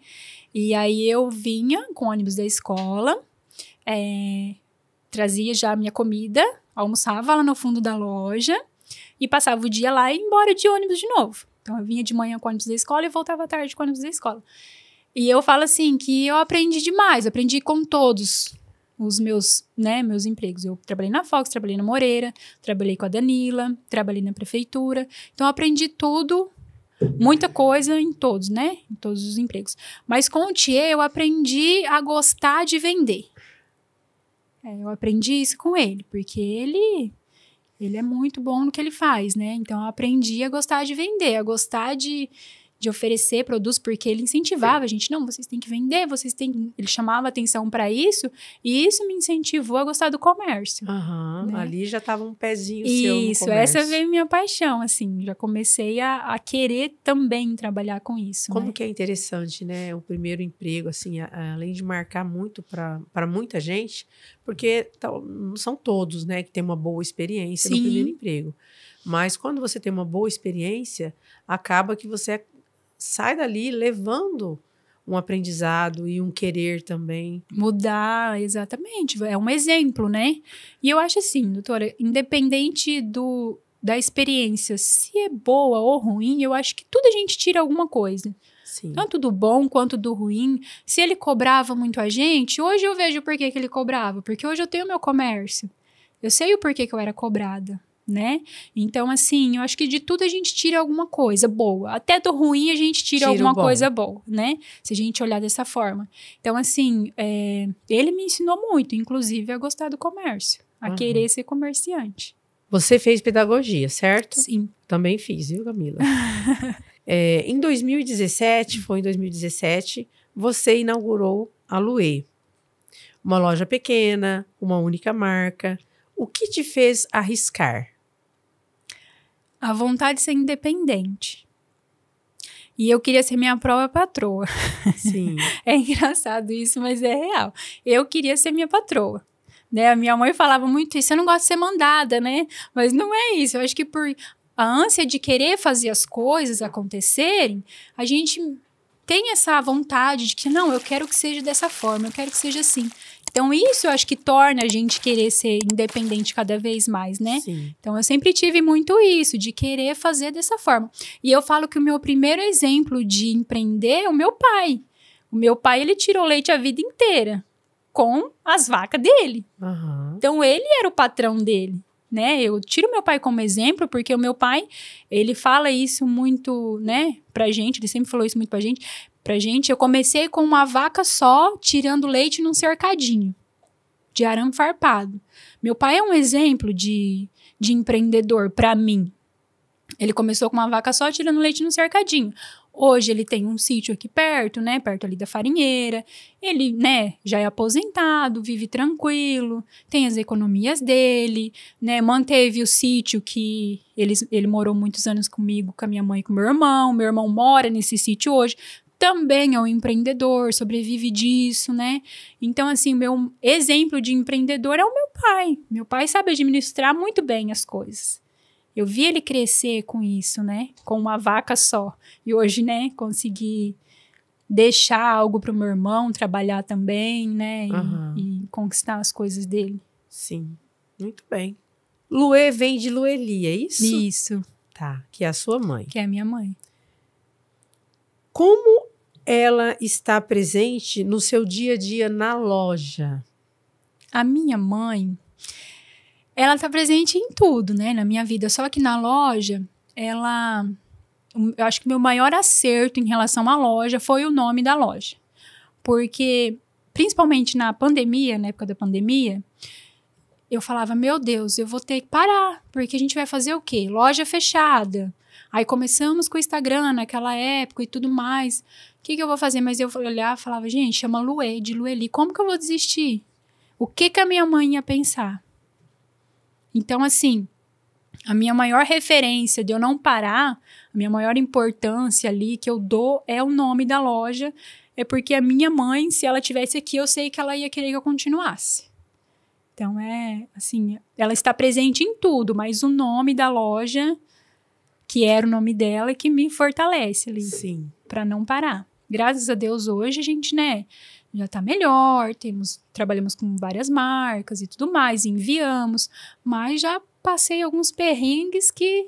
E aí eu vinha com o ônibus da escola, trazia já a minha comida, almoçava lá no fundo da loja e passava o dia lá e ia embora de ônibus de novo. Então, eu vinha de manhã com o ônibus da escola e voltava à tarde com o ônibus da escola. E eu falo assim, que eu aprendi demais, aprendi com todos os meus empregos. Eu trabalhei na Fox, trabalhei na Moreira, trabalhei com a Danila, trabalhei na prefeitura. Então, eu aprendi tudo, muita coisa em todos, né? Em todos os empregos. Mas com o Thier, eu aprendi a gostar de vender. Eu aprendi isso com ele, porque ele é muito bom no que ele faz, né? Então, eu aprendi a gostar de vender, a gostar de oferecer produtos, porque ele incentivava a gente. Não, vocês têm que vender, ele chamava atenção para isso, e isso me incentivou a gostar do comércio. Né? Ali já estava um pezinho isso, seu no comércio. Essa veio minha paixão, assim, já comecei a querer também trabalhar com isso. Como né? que é interessante, né, o primeiro emprego, assim, além de marcar muito para muita gente, porque não são todos, né, que têm uma boa experiência no primeiro emprego, mas quando você tem uma boa experiência, acaba que você sai dali levando um aprendizado e um querer também. Mudar, exatamente. É um exemplo, né? E eu acho assim, doutora, independente da experiência, se é boa ou ruim, eu acho que tudo a gente tira alguma coisa. Sim. Tanto do bom quanto do ruim. Se ele cobrava muito a gente, hoje eu vejo o porquê que ele cobrava. Porque hoje eu tenho meu comércio. Eu sei o porquê que eu era cobrada. Né? Então, assim, eu acho que de tudo a gente tira alguma coisa boa. Até do ruim a gente tira alguma coisa boa, né? Se a gente olhar dessa forma. Então, assim, ele me ensinou muito, inclusive, a gostar do comércio. A querer ser comerciante. Você fez pedagogia, certo? Sim. Também fiz, viu, Camila? Em 2017, você inaugurou a Luê. Uma loja pequena, uma única marca. O que te fez arriscar? A vontade de ser independente. E eu queria ser minha própria patroa. Sim. É engraçado isso, mas é real. Eu queria ser minha patroa. né? A minha mãe falava muito isso, eu não gosto de ser mandada, né? Mas não é isso, eu acho que por a ânsia de querer fazer as coisas acontecerem, a gente tem essa vontade de que, não, eu quero que seja dessa forma, eu quero que seja assim. Então, isso eu acho que torna a gente querer ser independente cada vez mais, né? Sim. Então, eu sempre tive muito isso, de querer fazer dessa forma. E eu falo que o meu primeiro exemplo de empreender é o meu pai. O meu pai, ele tirou leite a vida inteira com as vacas dele. Uhum. Então, ele era o patrão dele, né? Eu tiro meu pai como exemplo, porque o meu pai, ele fala isso muito, né, pra gente, ele sempre falou isso muito pra gente, eu comecei com uma vaca só, tirando leite num cercadinho de arame farpado. Meu pai é um exemplo de empreendedor para mim. Ele começou com uma vaca só, tirando leite num cercadinho. Hoje ele tem um sítio aqui perto, né, perto ali da farinheira. Ele, né, já é aposentado, vive tranquilo, tem as economias dele, né, manteve o sítio que ele morou muitos anos comigo, com a minha mãe e com o meu irmão. Meu irmão mora nesse sítio hoje. Também é um empreendedor, sobrevive disso, né? Então, assim, o meu exemplo de empreendedor é o meu pai. Meu pai sabe administrar muito bem as coisas. Eu vi ele crescer com isso, né? Com uma vaca só. E hoje, né, consegui deixar algo para o meu irmão trabalhar também, né? E conquistar as coisas dele. Sim, muito bem. Luê vem de Lueli, é isso? Isso. Tá, que é a sua mãe. Que é a minha mãe. Como ela está presente no seu dia a dia na loja? A minha mãe, ela está presente em tudo, né, na minha vida. Só que na loja, eu acho que meu maior acerto em relação à loja foi o nome da loja. Porque, principalmente na pandemia, na época da pandemia, eu falava, meu Deus, eu vou ter que parar, porque a gente vai fazer o quê? Loja fechada. Aí começamos com o Instagram naquela época e tudo mais. O que eu vou fazer? Mas eu olhava e falava, gente, chama Luê, de Lueli. Como que eu vou desistir? O que a minha mãe ia pensar? Então, assim, a minha maior referência de eu não parar, a minha maior importância ali que eu dou é o nome da loja. É porque a minha mãe, se ela tivesse aqui, eu sei que ela ia querer que eu continuasse. Então, assim, ela está presente em tudo, mas o nome da loja, que era o nome dela, é que me fortalece ali. Sim. Para não parar. Graças a Deus, hoje a gente, né, já tá melhor, trabalhamos com várias marcas e tudo mais, enviamos, mas já passei alguns perrengues que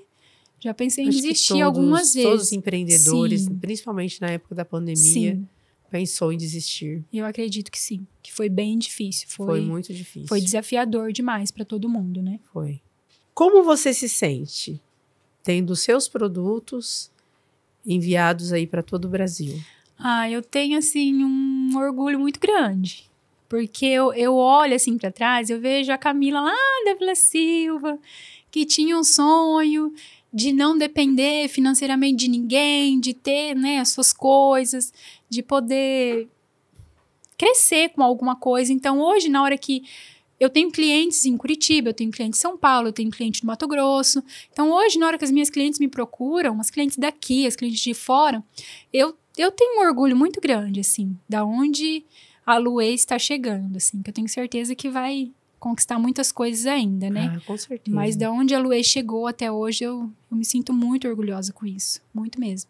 já pensei em desistir algumas vezes. Todos os empreendedores, sim, principalmente na época da pandemia, sim, pensou em desistir. Eu acredito que sim, que foi bem difícil. Foi muito difícil. Foi desafiador demais para todo mundo, né? Foi. Como você se sente tendo seus produtos enviados aí para todo o Brasil? Eu tenho, assim, um orgulho muito grande. Porque eu olho, assim, para trás, eu vejo a Camila lá da Vila Silva, que tinha um sonho de não depender financeiramente de ninguém, de ter, né, as suas coisas, de poder crescer com alguma coisa. Então, hoje, na hora que eu tenho clientes em Curitiba, eu tenho cliente em São Paulo, eu tenho cliente no Mato Grosso. Então, hoje, na hora que as minhas clientes me procuram, as clientes daqui, as clientes de fora, eu tenho um orgulho muito grande, assim, da onde a Luê está chegando, assim, que eu tenho certeza que vai conquistar muitas coisas ainda, né? Com certeza. Mas da onde a Luê chegou até hoje, eu me sinto muito orgulhosa com isso, muito mesmo.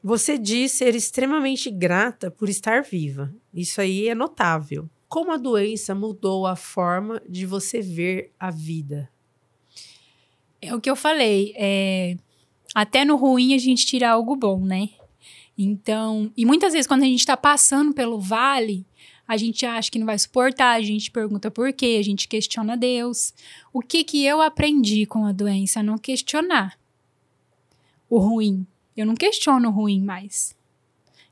Você diz ser extremamente grata por estar viva. Isso aí é notável. Como a doença mudou a forma de você ver a vida? É o que eu falei, até no ruim a gente tira algo bom, né? Então, e muitas vezes quando a gente está passando pelo vale, a gente acha que não vai suportar, a gente pergunta por quê, a gente questiona Deus. O que eu aprendi com a doença? Não questionar o ruim. Eu não questiono o ruim mais.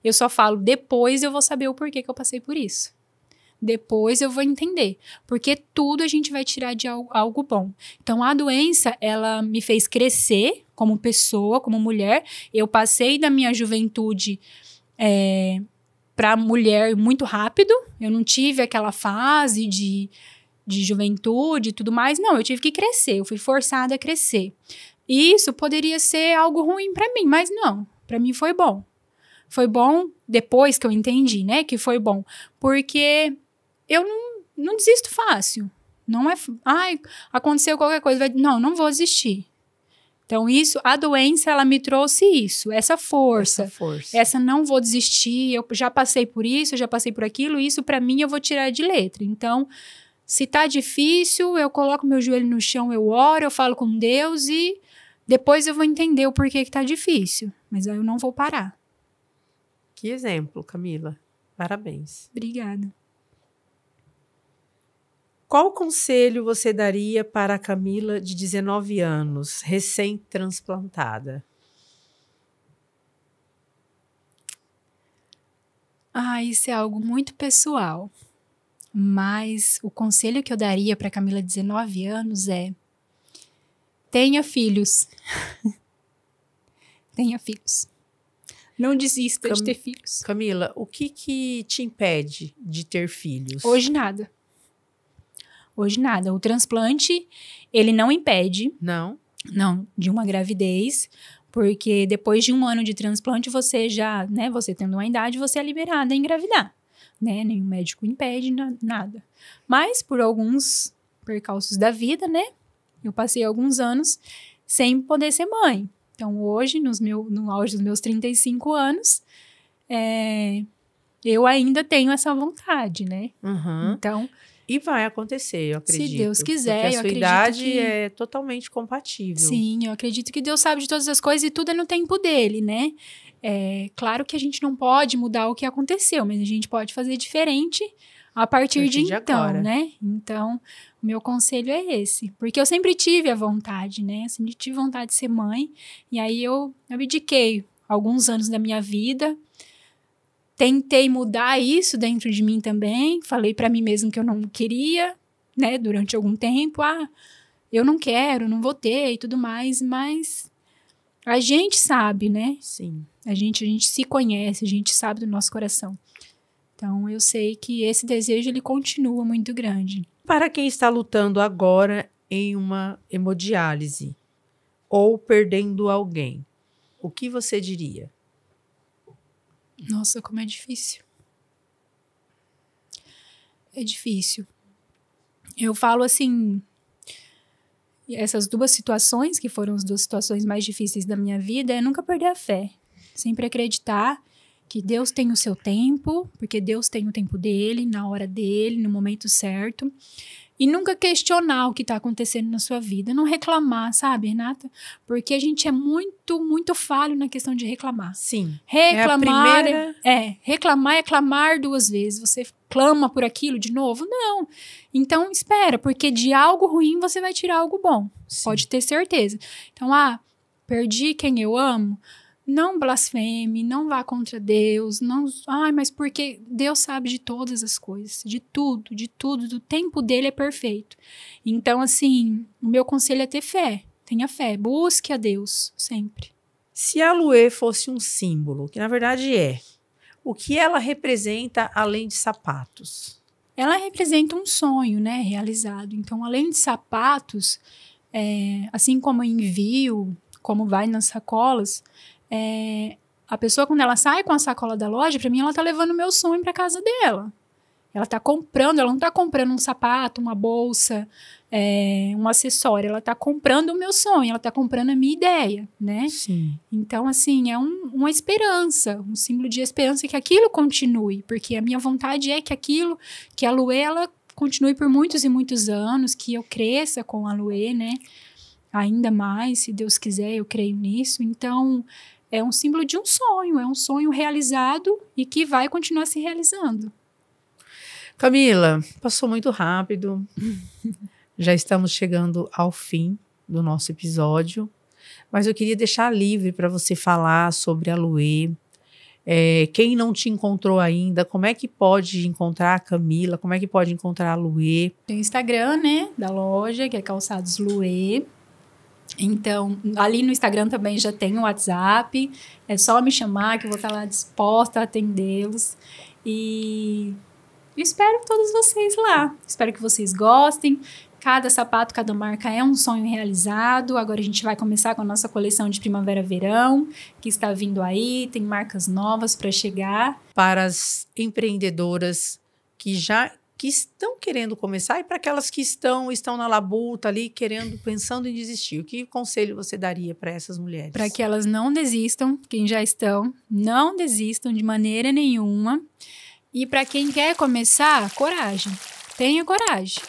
Eu só falo, depois eu vou saber o porquê que eu passei por isso. Depois eu vou entender. Porque tudo a gente vai tirar de algo bom. Então, a doença, ela me fez crescer como pessoa, como mulher. Eu passei da minha juventude para mulher muito rápido. Eu não tive aquela fase de juventude e tudo mais. Não, eu tive que crescer. Eu fui forçada a crescer. E isso poderia ser algo ruim para mim, mas não. Para mim foi bom. Foi bom depois que eu entendi, né, que foi bom. Porque eu não desisto fácil. Não é, ai, aconteceu qualquer coisa, não vou desistir. Então, a doença, ela me trouxe isso, essa força. Essa não vou desistir, eu já passei por isso, eu já passei por aquilo, isso pra mim eu vou tirar de letra. Então, se tá difícil, eu coloco meu joelho no chão, eu oro, eu falo com Deus e depois eu vou entender o porquê que tá difícil. Mas aí eu não vou parar. Que exemplo, Camila. Parabéns. Obrigada. Qual conselho você daria para a Camila de 19 anos, recém-transplantada? Isso é algo muito pessoal. Mas o conselho que eu daria para a Camila de 19 anos é: tenha filhos. Tenha filhos. Não desista de ter filhos. Camila, o que te impede de ter filhos? Hoje nada. O transplante, ele não impede. Não, de uma gravidez, porque depois de 1 ano de transplante, você já, né, você tendo uma idade, você é liberada a engravidar, né? Nenhum médico impede, nada. Mas, por alguns percalços da vida, né, eu passei alguns anos sem poder ser mãe. Então, hoje, no auge dos meus 35 anos, eu ainda tenho essa vontade, né? Uhum. Então... E vai acontecer, eu acredito. Se Deus quiser, porque a sua idade é totalmente compatível. Sim, eu acredito que Deus sabe de todas as coisas e tudo é no tempo dele, né? Claro que a gente não pode mudar o que aconteceu, mas a gente pode fazer diferente a partir de então, agora, né? Então, o meu conselho é esse. Porque eu sempre tive a vontade, né? Eu sempre tive vontade de ser mãe. E aí eu abdiquei alguns anos da minha vida. Tentei mudar isso dentro de mim também. Falei pra mim mesmo que eu não queria, né? Durante algum tempo. Eu não quero, não vou ter e tudo mais. Mas a gente sabe, né? Sim. A gente se conhece, a gente sabe do nosso coração. Então, eu sei que esse desejo, ele continua muito grande. Para quem está lutando agora em uma hemodiálise ou perdendo alguém, o que você diria? Nossa, como é difícil. É difícil. Eu falo assim, essas 2 situações, que foram as 2 situações mais difíceis da minha vida, é nunca perder a fé. Sempre acreditar que Deus tem o seu tempo, porque Deus tem o tempo dele, na hora dele, no momento certo. E nunca questionar o que está acontecendo na sua vida. Não reclamar, sabe, Renata? Porque a gente é muito, muito falho na questão de reclamar. Sim. Reclamar reclamar é clamar 2 vezes. Você clama por aquilo de novo? Não. Então, espera, porque de algo ruim você vai tirar algo bom. Sim. Pode ter certeza. Então, perdi quem eu amo? Não blasfeme, não vá contra Deus, mas porque Deus sabe de todas as coisas, de tudo, do tempo dele é perfeito. Então, assim, o meu conselho é ter fé, tenha fé, busque a Deus, sempre. Se a Luê fosse um símbolo, que na verdade o que ela representa além de sapatos? Ela representa um sonho, né, realizado. Então, além de sapatos, assim como envio, como vai nas sacolas, a pessoa, quando ela sai com a sacola da loja, pra mim, ela tá levando o meu sonho pra casa dela. Ela tá comprando, ela não tá comprando um sapato, uma bolsa, um acessório. Ela tá comprando o meu sonho, ela tá comprando a minha ideia, né? Sim. Então, assim, é uma esperança, um símbolo de esperança que aquilo continue. Porque a minha vontade é que a Luê, ela continue por muitos e muitos anos, que eu cresça com a Luê, né? Ainda mais, se Deus quiser, eu creio nisso. Então, é um símbolo de um sonho realizado e que vai continuar se realizando. Camila, passou muito rápido. Já estamos chegando ao fim do nosso episódio, mas eu queria deixar livre para você falar sobre a Luê. Quem não te encontrou ainda, como é que pode encontrar a Camila? Como é que pode encontrar a Luê? Tem o Instagram, né, da loja, que é Calçados Luê. Então, ali no Instagram também já tem o WhatsApp. É só me chamar que eu vou estar lá disposta a atendê-los. E espero todos vocês lá. Espero que vocês gostem. Cada sapato, cada marca é um sonho realizado. Agora a gente vai começar com a nossa coleção de primavera-verão, que está vindo aí. Tem marcas novas para chegar. Para as empreendedoras que que estão querendo começar e para aquelas que estão na labuta ali, pensando em desistir? Que conselho você daria para essas mulheres? Para que elas não desistam, quem já estão, não desistam de maneira nenhuma. E para quem quer começar, coragem. Tenha coragem.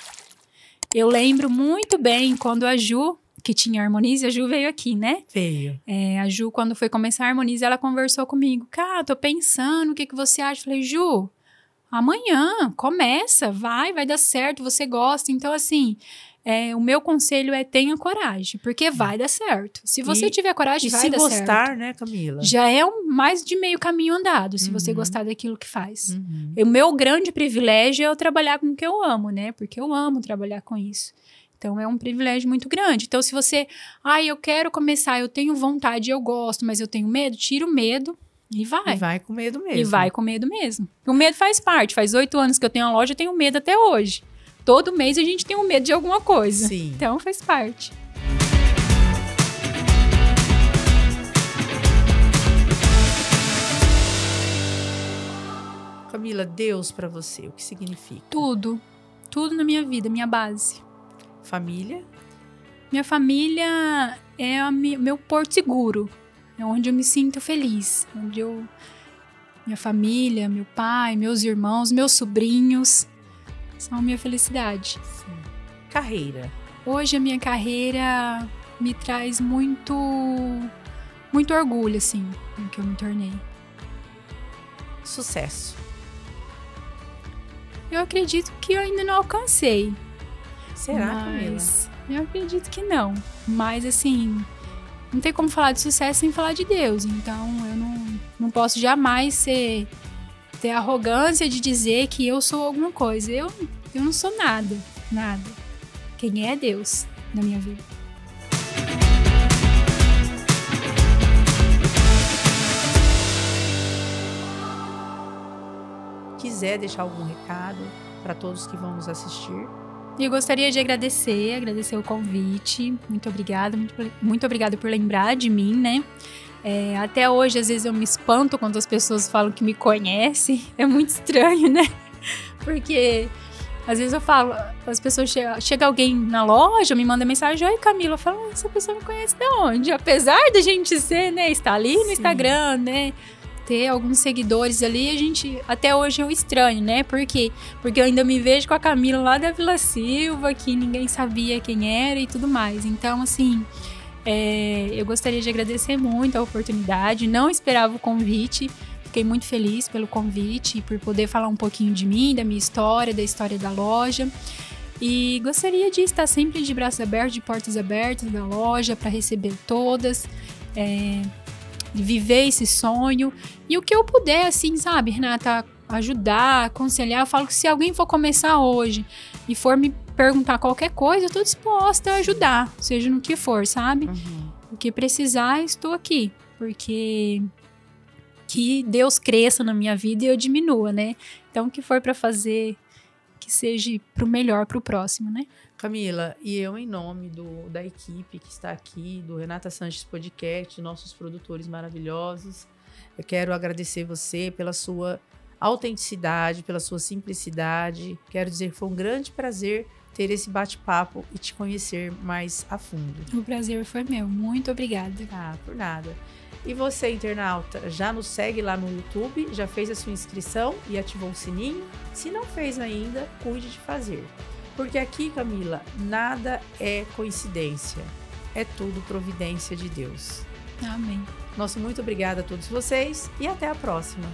Eu lembro muito bem quando a Ju, que tinha Harmonize, a Ju veio aqui, né? Veio. A Ju, quando foi começar a Harmonize, ela conversou comigo. Cara, tô pensando, o que você acha? Falei, Ju, amanhã, começa, vai dar certo, você gosta. Então, assim, o meu conselho é tenha coragem, porque vai dar certo. Se você tiver coragem, vai dar certo. E se gostar, né, Camila? Já é mais de meio caminho andado, se você gostar daquilo que faz. O meu grande privilégio é eu trabalhar com o que eu amo, né? Porque eu amo trabalhar com isso. Então, é um privilégio muito grande. Então, se você... eu quero começar, eu tenho vontade, eu gosto, mas eu tenho medo, tira o medo e vai. E vai com medo mesmo. E vai com medo mesmo. O medo faz parte. Faz 8 anos que eu tenho uma loja, eu tenho medo até hoje. Todo mês a gente tem um medo de alguma coisa. Sim. Então, faz parte. Camila, Deus para você, o que significa? Tudo. Tudo na minha vida, minha base. Família? Minha família é meu porto seguro. É onde eu me sinto feliz. Minha família, meu pai, meus irmãos, meus sobrinhos são a minha felicidade. Sim. Carreira? Hoje a minha carreira me traz muito orgulho, assim, no que eu me tornei. Sucesso? Eu acredito que eu ainda não alcancei. Será, Camila? Eu acredito que não. Mas, assim, não tem como falar de sucesso sem falar de Deus. Então, eu não posso jamais ter a arrogância de dizer que eu sou alguma coisa. Eu não sou nada. Nada. Quem é Deus na minha vida. Quiser deixar algum recado para todos que vão nos assistir? E eu gostaria de agradecer o convite. Muito obrigada, muito obrigada por lembrar de mim, né? Até hoje, às vezes, eu me espanto quando as pessoas falam que me conhecem. É muito estranho, né? Porque às vezes eu falo, as pessoas chega alguém na loja, me manda mensagem, oi Camila, eu falo, essa pessoa me conhece de onde? Apesar da gente ser, né, estar ali no Instagram, né? Ter alguns seguidores ali, a gente, até hoje eu estranho, né? Por quê? Porque eu ainda me vejo com a Camila lá da Vila Silva, que ninguém sabia quem era e tudo mais. Então, assim, eu gostaria de agradecer muito a oportunidade, não esperava o convite, fiquei muito feliz pelo convite e por poder falar um pouquinho de mim, da minha história, da história da loja. E gostaria de estar sempre de braços abertos, de portas abertas da loja para receber todas, viver esse sonho. E o que eu puder, assim, sabe, Renata, ajudar, aconselhar. Eu falo que se alguém for começar hoje e for me perguntar qualquer coisa, eu tô disposta a ajudar, seja no que for, sabe? O que precisar, estou aqui. Porque que Deus cresça na minha vida e eu diminua, né? Então, o que for para fazer, que seja pro melhor, pro próximo, né? Camila, e eu, em nome da equipe que está aqui, do Renata Sanches Podcast, nossos produtores maravilhosos, eu quero agradecer você pela sua autenticidade, pela sua simplicidade. Quero dizer que foi um grande prazer ter esse bate-papo e te conhecer mais a fundo. O prazer foi meu. Muito obrigada. Ah, por nada. E você, internauta, já nos segue lá no YouTube? Já fez a sua inscrição e ativou o sininho? Se não fez ainda, cuide de fazer. Porque aqui, Camila, nada é coincidência. É tudo providência de Deus. Amém. Nosso muito obrigada a todos vocês e até a próxima.